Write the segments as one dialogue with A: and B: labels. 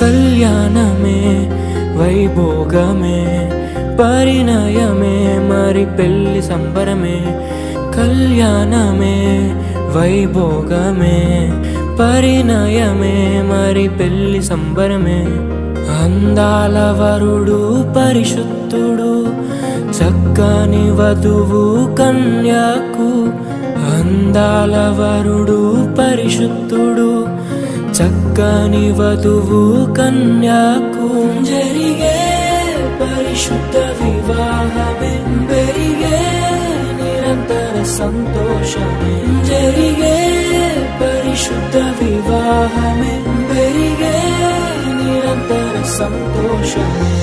A: కళ్యాణమే వైభోగమే పరిణయమే మరి పెళ్లి సంబరమే కళ్యాణమే వైభోగమే పరిణయమే మరి పెళ్లి సంబరమే అందాల వరుడు పరిశుద్ధుడు చక్కని వధువు కన్యకు అందాల వరుడు పరిశుద్ధుడు చక్కని వధువు కన్యకు జరిగే పరిశుద్ధ వివాహమే పెరిగే నిరంతర సంతోషమే జరిగే పరిశుద్ధ వివాహమే పెరిగే నిరంతర సంతోషమే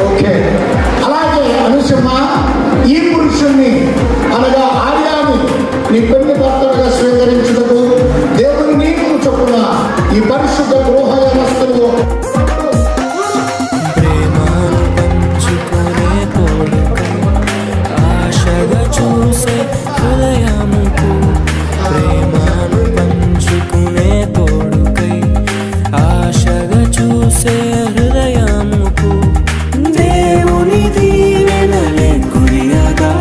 B: ఓకే అలాగే అనుషమ్మ ఈ పురుషుణ్ణి అనగా ఆర్యాన్ని నీ పెళ్లి భర్తగా స్వీకరించుటకు దేవుని నీకు చొప్పున ఈ పరిశుద్ధ గృహ వ్యవస్థలో
A: ప్రేమను పంచుకునే తోడుకై ఆశగా చూసే హృదయముకు ప్రేమను పంచుకునే తోడుకై ఆశగా చూసే హృదయముకు దేవుని దీవెనలే కురియగా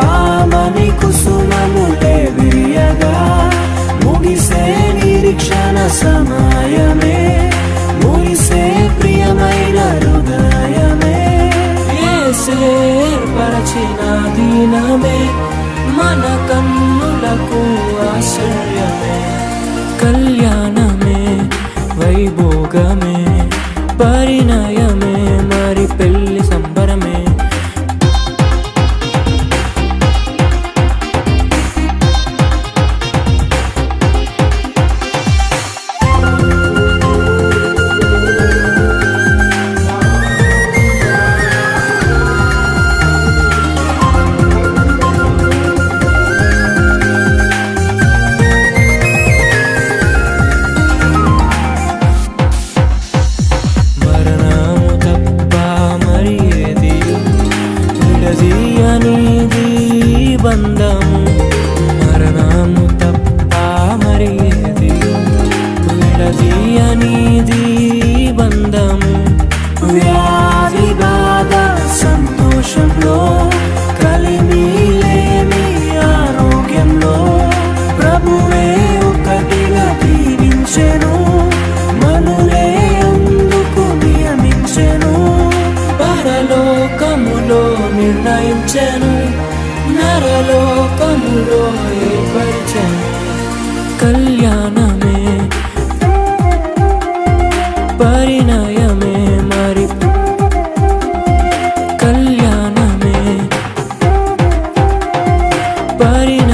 A: ఆమని కుసుమములే విరియగా ముగిసే నిరీక్షణ సమయమే ముగిసే ప్రియమైన హృదయమే యేసే ఏర్పరచిన దినమే మన కన్నులకు ఆశ్చర్యమే కళ్యాణమే వైభోగమే పరిణయమే మరి పెళ్లి సంబరమే బంధము మరణము తప్ప మరి ఏది విడదీయనిది బంధము వ్యాధి బాధ సంతోషంలో కలిమిలేని ఆరోగ్యంలో ప్రభువే ఒకటిగా దీవించెను మనులే అందుకు నియమించెను పరలోకములో నిర్ణయించెను నరలోకములో ఏర్పరిచెను కళ్యాణమే పరిణయమే మరి కళ్యాణమే పరిణయమే